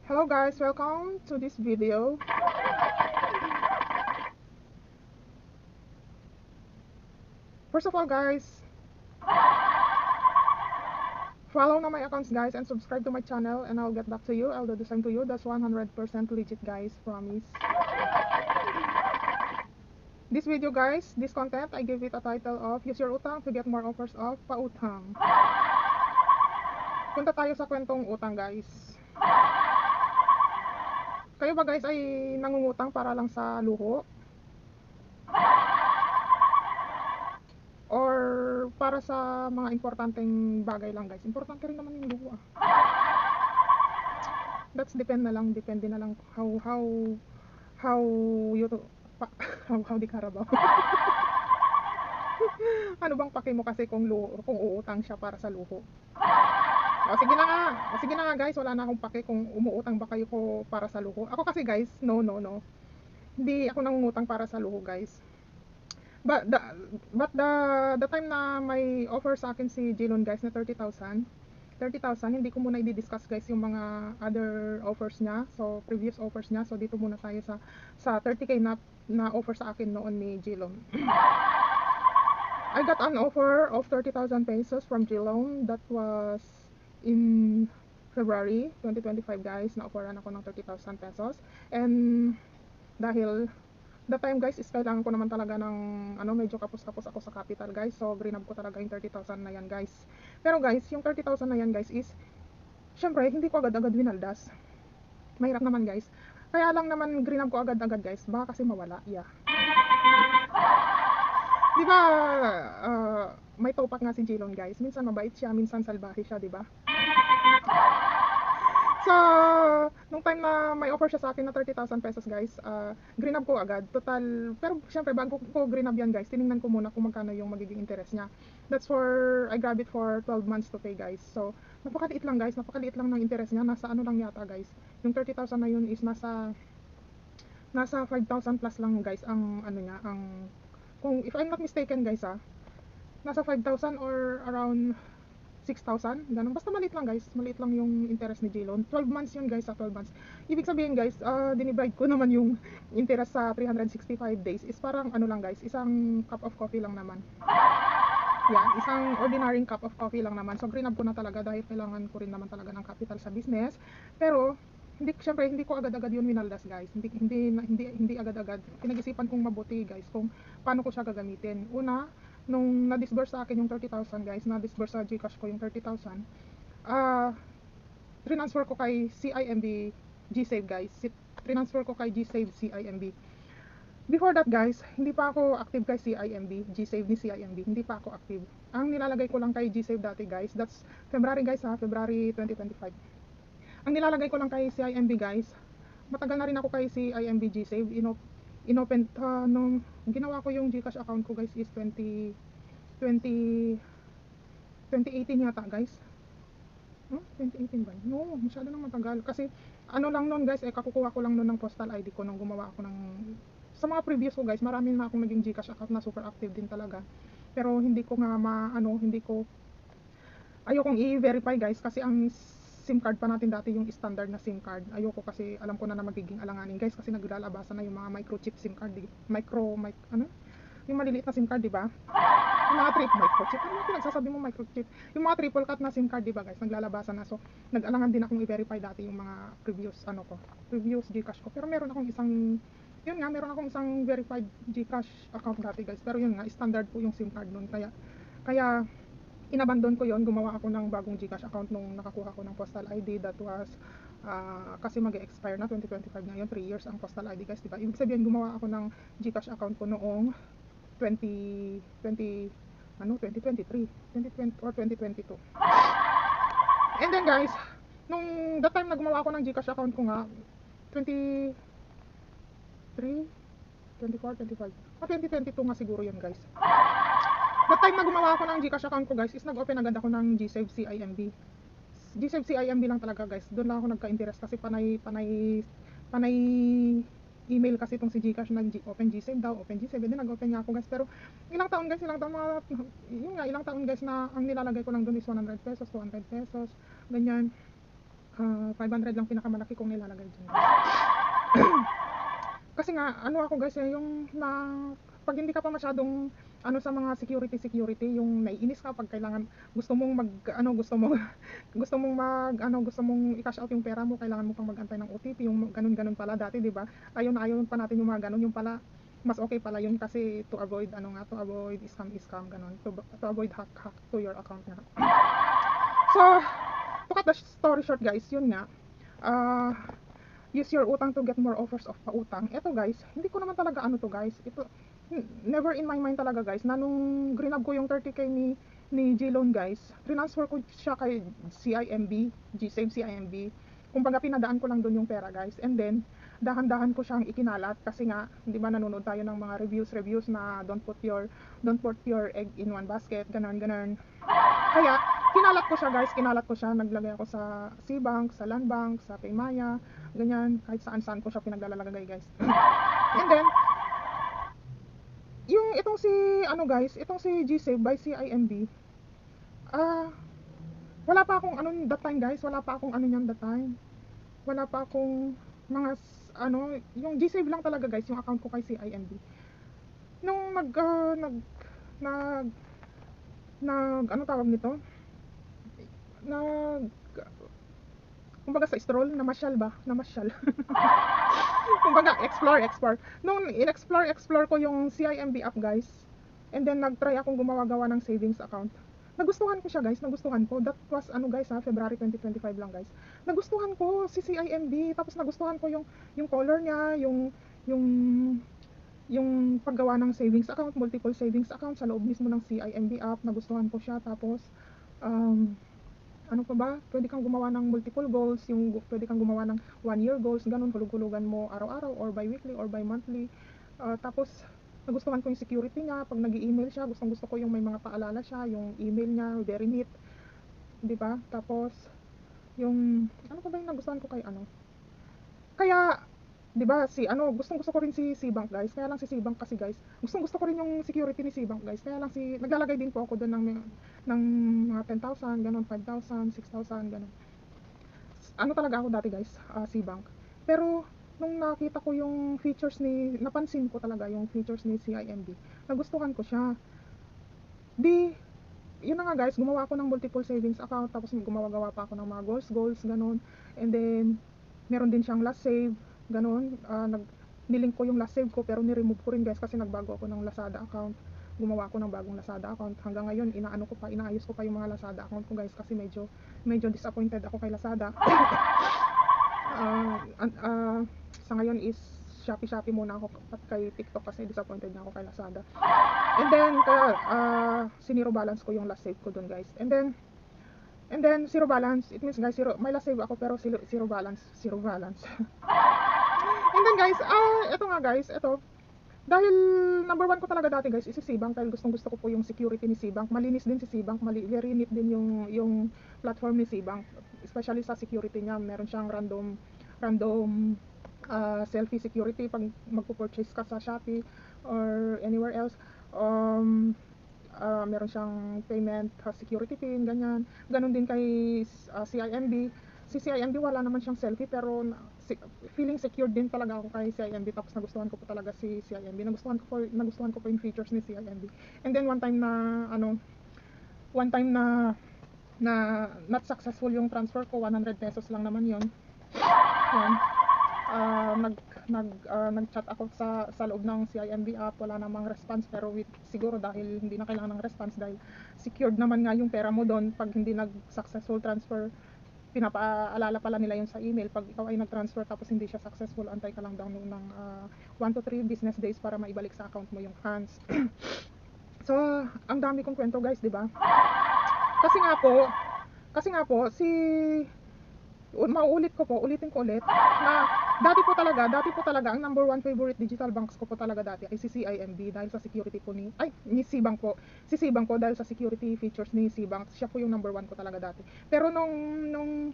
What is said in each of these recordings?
Hello guys, welcome to this video. First of all guys, follow na my accounts guys and subscribe to my channel and I'll get back to you. I'll do the same to you. That's 100% legit guys, promise. This video guys, this content, I give it a title of Use Your Utang to Get More Offers of Pautang. Punta tayo sa kwentong utang guys. Kayo ba guys ay nangungutang para lang sa luho? Or para sa mga importanteng bagay lang guys? Importante rin naman yung luho ah. That's depende na lang how you to, how di Carabao. Ano bang pake mo kasi kung uutang siya para sa luho? O sige na nga guys, wala na akong pake kung umuutang ba kayo ko para sa luho. Ako kasi guys, no. Hindi ako nangungutang para sa luho guys. But the time na may offer sa akin si Jilon guys na 30,000, hindi ko muna i-discuss guys yung mga other offers niya. So previous offers niya. So dito muna tayo sa 30k na offer sa akin noon ni Jilon. I got an offer of 30,000 pesos from Jilon. That was in February 2025 guys. Na-offeran ako ng 30,000 pesos. And dahil the time guys is kailangan ko naman talaga ng medyo kapos-kapos ako sa capital guys. So grinab ko talaga yung 30,000 na yan guys. Pero guys, yung 30,000 na yan guys is syempre hindi ko agad-agad winaldas. Mahirap naman guys. Kaya lang naman grinab ko agad-agad guys. Baka kasi mawala. Yeah. Di ba may topak nga si Jilon guys. Minsan mabait siya, minsan salbahe siya, di ba? So, nung time na may offer siya sa akin na 30,000 pesos guys, grinab ko agad. Total, pero syempre bago ko grinab yan guys, tiningnan ko muna kung magkano yung magiging interest niya. That's for, I grab it for 12 months to pay guys. So, napakaliit lang guys, napakaliit lang ng interest niya. Nasa ano lang yata guys. Yung 30,000 na yun is nasa 5,000 plus lang guys ang ano niya, ang, kung if I'm not mistaken guys nasa 5,000 or around 6,000, ganun. Basta maliit lang guys, maliit lang yung interest ni Jilon. 12 months yun guys, 12 months. Ibig sabihin guys, dinivide ko naman yung interest sa 365 days is parang ano lang guys, isang cup of coffee lang naman. Yeah, isang ordinary cup of coffee lang naman. So grinab ko na talaga dahil kailangan ko rin naman talaga ng capital sa business. Pero syempre hindi ko agad-agad yun winaldas guys. Hindi agad-agad. Pinag-isipan kong mabuti guys kung paano ko siya gagamitin. Una, nung na-disburse sa akin yung 30,000 guys, na-disburse sa GCash ko yung 30,000, transfer ko kay CIMB GSave guys. Transfer ko kay GSave CIMB. Before that guys, hindi pa ako active kay CIMB, GSave ni CIMB, hindi pa ako active. Ang nilalagay ko lang kay GSave dati guys, that's February guys February 2025. Ang nilalagay ko lang kay CIMB guys, matagal na rin ako kay CIMB GSave, inopen, nung ginawa ko yung GCash account ko guys is 2018 yata guys. 2018 ba? No, masyado nang matagal. Kasi ano lang nun guys, kakukuha ko lang nun ng postal ID ko nung gumawa ako ng, sa mga previous ko guys, marami na akong naging GCash account na super active din talaga. Pero hindi ko nga ayokong i-verify guys kasi ang SIM card pa natin dati yung standard na SIM card. Ayoko kasi alam ko na magiging alanganin guys kasi naglalabasan na yung mga microchip SIM card, yung maliliit na SIM card, di ba? Yung mga microchip, ano yung pinagsasabi mo microchip? Yung mga triple cut na SIM card, di ba guys? Naglalabasan na. So, nag-alangan din akong i-verify dati yung mga previous GCash ko. Pero meron akong isang verified GCash account dati guys. Pero yun nga, standard po yung SIM card nun. Kaya inabandon ko yon, gumawa ako ng bagong GCash account nung nakakuha ko ng postal ID. That was kasi mag-expire na 2025 ngayon, 3 years ang postal ID guys, diba? Ibig sabihin gumawa ako ng GCash account ko noong 2023, 2020 or 2022. And then guys, nung that time na gumawa ako ng GCash account ko nga 23, 24, 25, 2022 nga siguro yun guys. That time na gumawa ako ng GCash account ko guys is nag-open agad ako ng GSave CIMB. GSave CIMB lang talaga guys. Doon lang ako nagka-interest kasi panay email kasi itong si GCash na open GSave daw, open GSave. Then nag-open nga ako guys. Pero ilang taon guys na ang nilalagay ko lang doon is 100 pesos, 200 pesos, ganyan. 500 lang pinakamalaki kong nilalagay dyan. Kasi nga, ano ako guys, yung pag hindi ka pa masyadong ano sa mga security, yung naiinis ka pag kailangan, gusto mong gusto mong gusto mong i-cash out yung pera mo, kailangan mo pang mag-antay ng OTP, yung ganun pala dati, 'di ba? Ayaw na ayaw pa natin yung mga ganun, yung pala mas okay pala yun kasi to avoid scam ganun, to avoid hack to your account nga. So, to cut the story short guys, yun nga, use your utang to get more offers of pautang. Ito guys, hindi ko naman talaga ano to guys. Ito, never in my mind talaga guys, na nung grinab ko yung 30k ni G-Loan guys, transfer ko siya kay CIMB, G-Save CIMB. Kumbaga pinadaan ko lang doon yung pera guys. And then, dahan-dahan ko siyang ikinalat kasi nga, hindi ba nanonood tayo ng mga reviews na don't put your egg in one basket, ganun. Kaya, kinalat ko siya, naglagay ako sa C-Bank, sa Land Bank, sa Paymaya, ganyan, kahit saan ko siya pinaglalagay guys. And then, itong si G-Save by CIMB, wala pa akong ano that time guys, wala pa akong mga yung G-Save lang talaga guys, yung account ko kay CIMB. Nung ano tawag nito? Kumbaga sa stroll, namasyal. Kumbaga, explore. Nung in-explore ko yung CIMB app guys, and then nag-try akong gumawa ng savings account. Nagustuhan ko siya guys, That was February 2025 lang guys. Nagustuhan ko si CIMB, tapos nagustuhan ko yung color niya, yung paggawa ng savings account, multiple savings account sa loob mismo ng CIMB app. Nagustuhan ko siya, tapos ano pa ba? Pwede kang gumawa ng multiple goals, pwede kang gumawa ng 1-year goals, ganun, hulug-hulugan mo araw-araw or bi-weekly or bi-monthly. Tapos nagustuhan ko yung security niya, pag nag-i-email siya, gusto ko yung may mga paalala siya, yung email niya, very neat, 'di ba? Tapos yung ano pa ba yung nagustuhan ko kay Kaya 'di ba gustong-gusto ko rin si C-Bank guys. Kaya lang si C-Bank kasi guys, gustong-gusto ko rin yung security ni C-Bank guys. Kaya lang naglalagay din po ako doon ng mga 10,000, ganun, 5,000, 6,000, ganun. Ano talaga ako dati guys, C-Bank. Pero nung nakita ko yung napansin ko talaga yung features ni CIMB, nagustuhan ko siya. Yun na nga guys, gumawa ako ng multiple savings account, tapos gumawa pa ako ng mga goals, ganun. And then, meron din siyang last save, ganun. Nilink ko yung last save ko, pero ni-remove ko rin guys kasi nagbago ako ng Lazada account. Gumawa ako ng bagong Lazada account. Hanggang ngayon, inaayos ko pa yung mga Lazada account ko guys kasi medyo disappointed ako kay Lazada. Sa ngayon is Shopee muna ako at kay TikTok kasi disappointed na ako kay Lazada. And then siniro balance ko yung last save ko dun guys. And then zero balance, it means guys may last save ako pero zero balance. And then guys, ito dahil number 1 ko talaga dati guys is si C-Bank, dahil gustong-gusto ko po yung security ni C-Bank. Malinis din si C-Bank, very neat din yung platform ni C-Bank, especially sa security niya. Meron siyang random selfie security pag magpo-purchase ka sa Shopee or anywhere else. Meron siyang payment security pin, ganyan. Ganon din kay CIMB. Si CIMB wala naman siyang selfie, pero feeling secured din talaga ako kay CIMB. Tapos nagustuhan ko po talaga si CIMB. Nagustuhan ko po yung features ni CIMB. And then one time na not successful yung transfer ko, 100 pesos lang naman yon. Nag-chat ako sa loob ng CIMB app, wala namang response, pero siguro dahil hindi na kailangan ng response dahil secured naman nga yung pera mo doon. Pag hindi nag-successful transfer, pinapaalala pala nila yun sa email. Pag ikaw ay nag-transfer tapos hindi siya successful, antay ka lang daw ng 1 to 3 business days para maibalik sa account mo yung funds. So, ang dami kong kwento guys, di ba? Kasi nga po, ulitin ko ulit na dati po talaga ang number 1 favorite digital banks ko po talaga dati ay si CIMB, dahil sa security po ni C-Bank po. Si C-Bank po dahil sa security features ni C-Bank, siya po yung number 1 ko talaga dati. Pero nung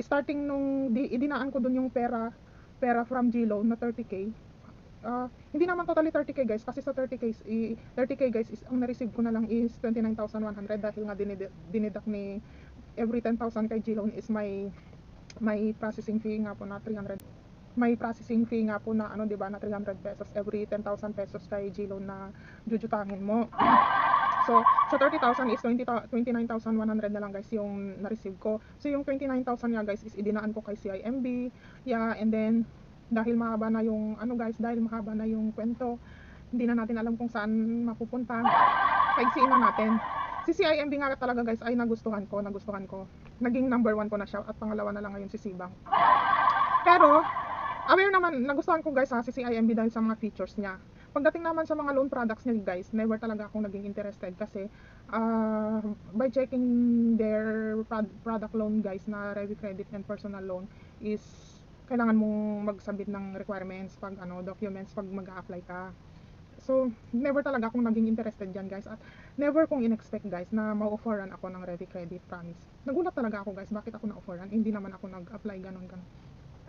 starting idinaan ko dun yung pera from G-Loan na 30k. Hindi naman totally 30k guys, kasi sa 30k guys is ang na-receive ko na lang is 29,100 dahil nga dinideduct ni every 10,000 kay G-Loan is may may processing fee nga po na 300. May processing fee nga po na ano, 'di ba, na 300 pesos every 10,000 pesos kay GLoan na jujutangin mo. So, sa 30,000 is 29,100 na lang guys yung na-receive ko. So, yung 29,000 nga guys is idinaan ko kay CIMB. Yeah, and then dahil mahaba na yung ano guys, dahil mahaba na yung kwento, hindi na natin alam kung saan mapupunta. Paigsiin na natin. Si CIMB nga talaga guys ay nagustuhan ko. Naging number 1 ko na siya at pangalawa na lang ngayon si Sibang. Pero aware naman, nagustuhan ko guys si CIMB dahil sa mga features niya. Pagdating naman sa mga loan products niya guys, never talaga akong naging interested kasi by checking their product loan guys na Revi Credit and personal loan is kailangan mong mag-submit ng requirements pag documents pag mag-a-apply ka. So, never talaga akong naging interested dyan guys at never kong in-expect guys na ma-offeran ako ng Revi Credit, promise. Nagulat talaga ako guys, bakit ako na-offeran? Hindi naman ako nag-apply ganun.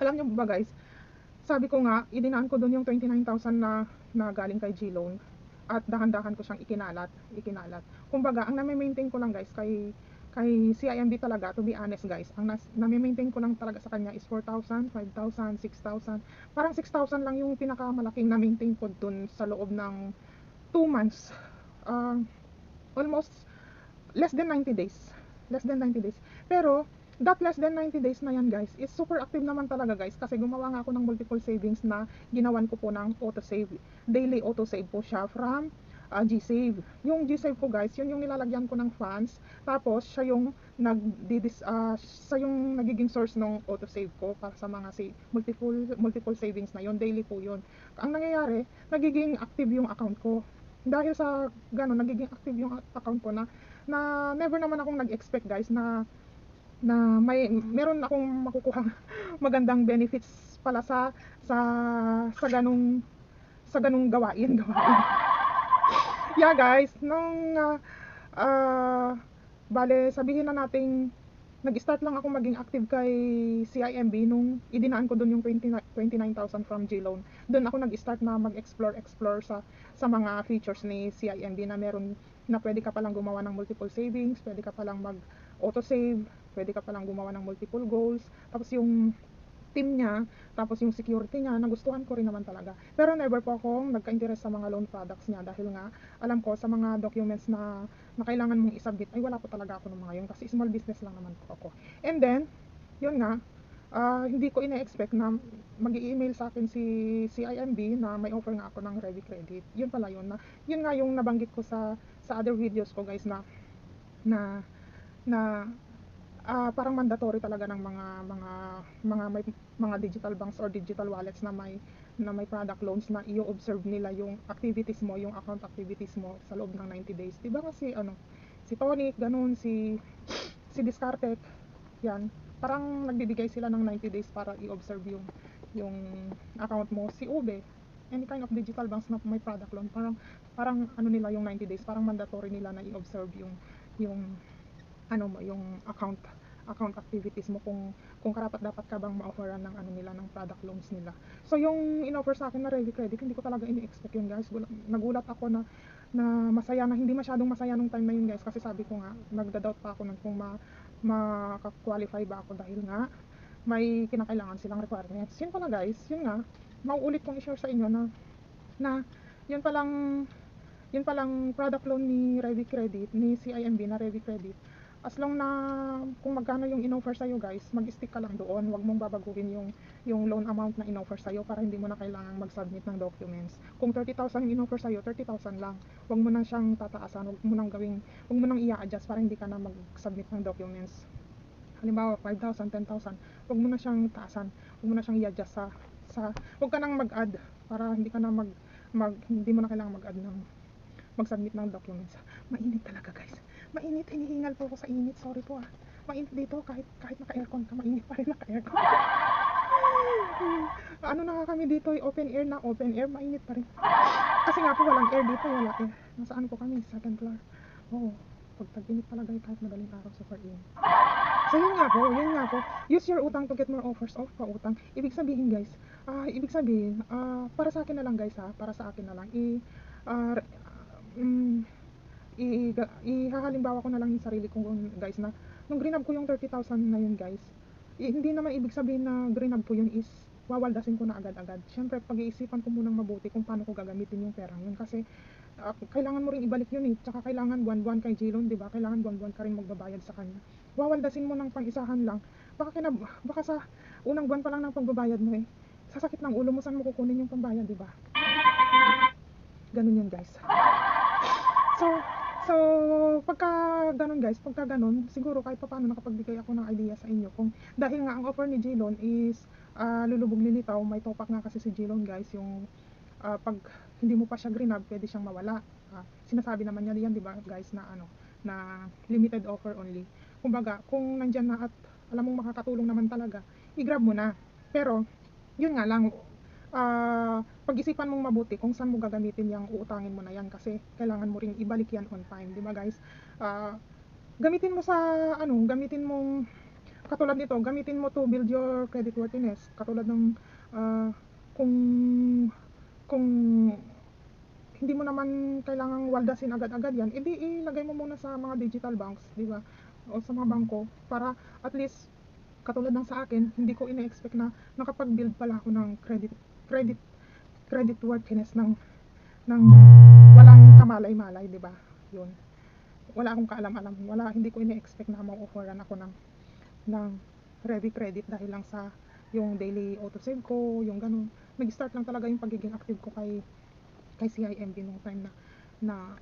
Alam niyo ba guys, sabi ko nga, idinaan ko doon yung 29,000 na galing kay GLoan at dahan-dahan ko siyang ikinalat. Kumbaga, ang nami-maintain ko lang guys kay CIMB talaga, to be honest guys, ang nami-maintain ko lang talaga sa kanya is 4,000, 5,000, 6,000. Parang 6,000 lang yung pinakamalaking na-maintain ko doon sa loob ng 2 months. Almost less than 90 days. Pero that less than 90 days na yan guys is super active naman talaga guys kasi gumawa nga ako ng multiple savings na ginawan ko po ng auto-save. Daily auto-save po siya from G-Save. Yung G-Save ko guys, yun yung nilalagyan ko ng funds. Tapos siya yung nagiging source ng auto-save ko para sa mga multiple savings na yun. Daily po yun. Ang nangyayari, nagiging active yung account ko. Dahil sa gano'n, nagiging active yung account ko na never naman akong nag-expect guys na meron akong makukuhang magandang benefits pala sa ganung gawain. Yeah guys, bale sabihin na nating nag-start lang ako maging active kay CIMB nung idinaan ko doon yung 29,000 from GLoan. Doon ako nag-start na mag-explore sa mga features ni CIMB na meron na pwede ka palang gumawa ng multiple savings, pwede ka palang mag-auto-save, pwede ka palang gumawa ng multiple goals. Tapos yung team niya, tapos yung security niya, nagustuhan ko rin naman talaga. Pero never po akong nagka-interest sa mga loan products niya dahil nga alam ko sa mga documents na kailangan mong isubmit ay wala po talaga ako ng mga yun kasi small business lang naman po ako. And then, yun nga, hindi ko ina-expect na mag-i-email sa akin si CIMB na may offer nga ako ng Revi Credit. Yun pala yun na, yun nga yung nabanggit ko sa other videos ko guys na parang mandatory talaga ng mga digital banks or digital wallets na may product loans na i-observe nila yung activities mo, yung account activities mo sa loob ng 90 days. 'Di ba kasi si Tonic, ganun, si Discartec, yan. Parang nagbibigay sila ng 90 days para i-observe yung account mo. Si Ube, any kind of digital banks na may product loan, parang ano nila yung 90 days, parang mandatory nila na i-observe yung yung account activities mo kung karapat dapat ka bang ma-offeran ng nila ng product loans nila. So yung in-offer sa akin na Revi Credit, hindi ko talaga ini-expect yun guys. Nagulat ako na masaya na, hindi masyadong masaya nung time na yun guys kasi sabi ko nga, nagda-doubt pa ako kung maka-qualify ba ako dahil nga may kinakailangan silang requirements. Yun pala guys, yun nga, mauulit kong i-share sa inyo na yun palang product loan ni Revi Credit, ni CIMB na Revi Credit. As long na kung magkano yung in-offer sa'yo guys, mag-stick ka lang doon. Huwag mong babaguhin yung loan amount na in-offer sa'yo para hindi mo na kailangan mag-submit ng documents. Kung 30,000 yung in-offer sa'yo, 30,000 lang. Huwag mo na siyang tataasan, huwag mo nang i-adjust para hindi ka na mag-submit ng documents. Halimbawa, 5,000, 10,000, huwag mo na siyang taasan, huwag mo na siyang i-adjust huwag ka nang mag-add para hindi ka na hindi mo na kailangan mag-submit ng documents. Mainit talaga guys. Mainit, hinihingal po ako sa init. Sorry po Mainit dito kahit naka-aircon ka, mainit pa rin naka-aircon. Na nga kami dito, open air, mainit pa rin. Kasi nga po walang air dito, wala air. Nasaan po kami? Second floor. Oo, pag tag-init talaga kahit madaling araw, super init. So yun nga po, use your utang to get more offers of pautang. Ibig sabihin guys, para sa akin na lang guys para sa akin na lang, ihahalimbawa ko na lang yung sarili ko guys na nung grinab ko yung 30,000 na yun guys, hindi naman ibig sabihin na grinab ko yun is wawaldasin ko na agad-agad. Siyempre, pag-iisipan ko munang mabuti kung paano ko gagamitin yung perang yun. Kasi, kailangan mo rin ibalik yun eh. Tsaka kailangan buwan-buwan kay Jilon, di ba? Kailangan buwan-buwan ka rin magbabayad sa kanya. Wawaldasin mo ng pang-isahan lang. Baka sa unang buwan pa lang ng pagbabayad mo eh. Sasakit ng ulo mo, saan mo kukunin yung pambayad, di ba? Ganun yun, guys. So, so pagka ganun guys, pagka ganun, siguro kahit paano nakapagbigay ako ng idea sa inyo. Kung dahil nga ang offer ni Jilon is lulubog lilitaw, may topak nga kasi si Jilon guys, yung pag hindi mo pa siya grinab, pwede siyang mawala. Sinasabi naman niya yan, di ba guys, na ano, na limited offer only. Kumbaga, kung nandyan na at alam mong makakatulong naman talaga, i-grab mo na. Pero, yun nga lang, pag-isipan mong mabuti kung saan mo gagamitin yung uutangin mo na yan kasi kailangan mo ring ibalik yan on time, di ba guys? Gamitin mo sa ano, gamitin mong katulad nito, gamitin mo to build your credit worthiness. Katulad ng kung kung hindi mo naman kailangang waldasin agad-agad yan, edi ilagay mo muna sa mga digital banks, di ba? O sa mga bangko para at least katulad ng sa akin, hindi ko ina-expect na nakapag-build pala ako ng credit credit worthiness ng walang kamalay-malay, di ba? Yun. Wala akong kaalam-alam, hindi ko ina-expect na ma-offeran ako ng Revi credit dahil lang sa yung daily auto save ko, yung ganun. Nag-start lang talaga yung pagiging active ko kay CIMB nung time na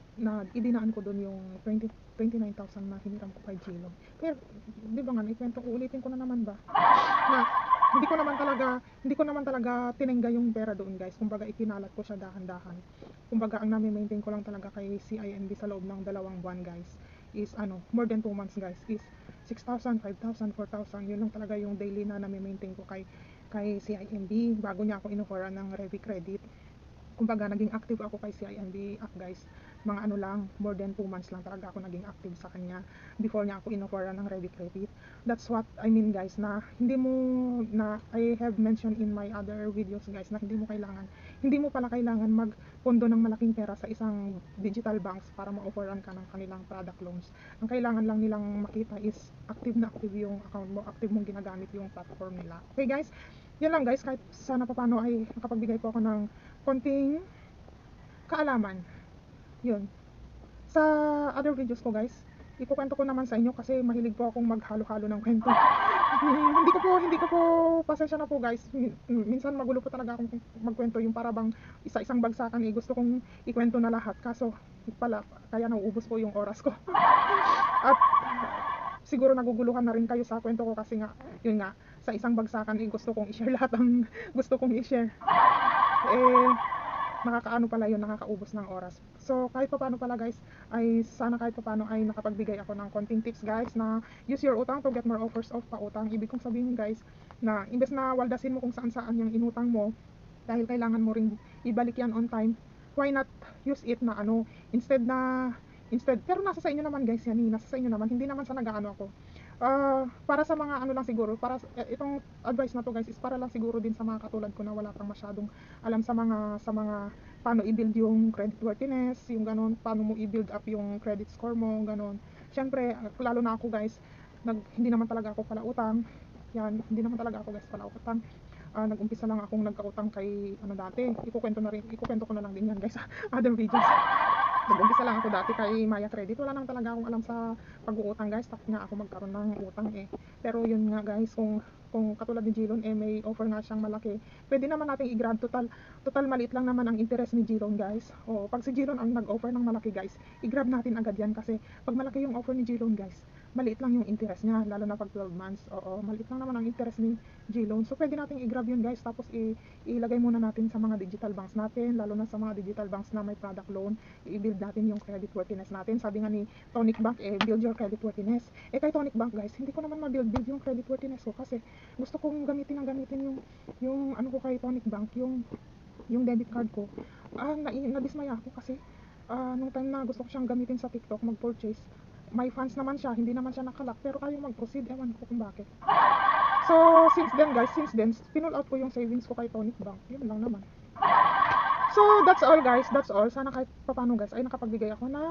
idinaan ko doon yung 29,000 na hiniram ko kay Jilon. Pero di ba nga, ikwento, uulitin ko na naman ba na hindi ko naman talaga tinengga yung pera doon guys. Kumbaga ikinalat ko siya dahan-dahan. Kumbaga ang nami-maintain ko lang talaga kay CIMB sa loob ng 2 buwan guys is more than 2 months guys is 6,000, 5,000, 4,000. Yun lang talaga yung daily na nami-maintain ko kay CIMB bago niya ako inofferan ng Revi credit. Kumbaga naging active ako kay CIMB guys, mga lang, more than 2 months lang talaga ako naging active sa kanya before niya ako inofferan ng Revi credit. That's what I mean guys, na hindi mo na I have mentioned in my other videos guys, na hindi mo pala kailangan magpondo ng malaking pera sa isang digital banks para ma-offeran ka ng kanilang product loans. Ang kailangan lang nilang makita is active na active yung account mo, active mong ginagamit yung platform nila. Okay guys, yan lang guys, kahit sana paano ay nakapagbigay po ako ng konting kaalaman. Yun. Sa other videos ko guys, ikukwento ko naman sa inyo kasi mahilig po akong maghalo-halo ng kwento. hindi ko po pasensya na po guys. Minsan magulo po talaga akong magkwento, yung para bang isa-isang bagsakan gusto kong ikwento na lahat. Kaso pala kaya nauubos po yung oras ko. At siguro naguguluhan na rin kayo sa kwento ko kasi nga, yun nga, sa isang bagsakan gusto kong i-share lahat ang gusto kong i-share. Nakakaano pala yun, nakakaubos ng oras. So kahit paano pala guys, ay sana kahit paano ay nakapagbigay ako ng konting tips guys na use your utang to get more offers of pautang. Ibig kong sabihin guys, na imbes na waldasin mo kung saan-saan yung inutang mo dahil kailangan mo ring ibalik yan on time, why not use it na instead, pero nasa sa inyo naman guys yan, nasa sa inyo naman, hindi naman sa nag-ano ako. Para sa mga lang siguro, itong advice na to guys is para lang siguro din sa mga katulad ko na wala pang masyadong alam sa mga paano i-build yung credit worthiness, yung ganon, paano mo i-build up yung credit score mo, ganon. Syempre, lalo na ako guys, hindi naman talaga ako pala utang. Yan, hindi naman talaga ako guys pala utang. Nag-umpisa lang akong nagkautang kay dati. Ikukwento ko na lang din yan guys sa other videos. Nag-umpisa lang ako dati kay Maya Credit. Wala nang talaga akong alam sa pag-uutang guys. Takot nga ako magkaroon ng utang Pero yun nga guys, kung katulad ni Jilon may offer nga siyang malaki, pwede naman nating i-grab. Total maliit lang naman ang interest ni Jilon guys. O pag si Jilon ang nag-offer ng malaki guys, i-grab natin agad yan kasi pag malaki yung offer ni Jilon guys, maliit lang yung interest niya, lalo na pag 12 months. Oo, maliit lang naman ang interest ni Jilon. So pwede nating i-grab yun guys, tapos ilagay muna natin sa mga digital banks natin, lalo na sa mga digital banks na may product loan. I-build natin yung credit worthiness natin. Sabi nga ni Tonic Bank, build your credit worthiness. Kay Tonic Bank guys, hindi ko naman ma-build yung credit worthiness ko kasi gusto kong gamitin yung ko kay Tonic Bank, yung debit card ko. Nadismaya ako kasi nung time na gusto ko siyang gamitin sa TikTok, mag-purchase, may funds naman siya, hindi naman siya nakalak, pero ayaw mag-proceed, ewan ko kung bakit. So since then guys, pinull out ko yung savings ko kay Tonic Bank. Yun lang naman. So, that's all guys. That's all. Sana kahit paano guys ay nakapagbigay ako ng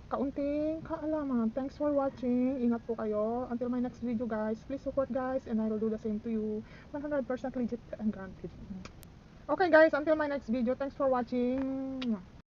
kaunting kaalaman. Thanks for watching. Ingat po kayo. Until my next video guys. Please support guys and I will do the same to you. 100% legit and granted. Okay guys, until my next video. Thanks for watching.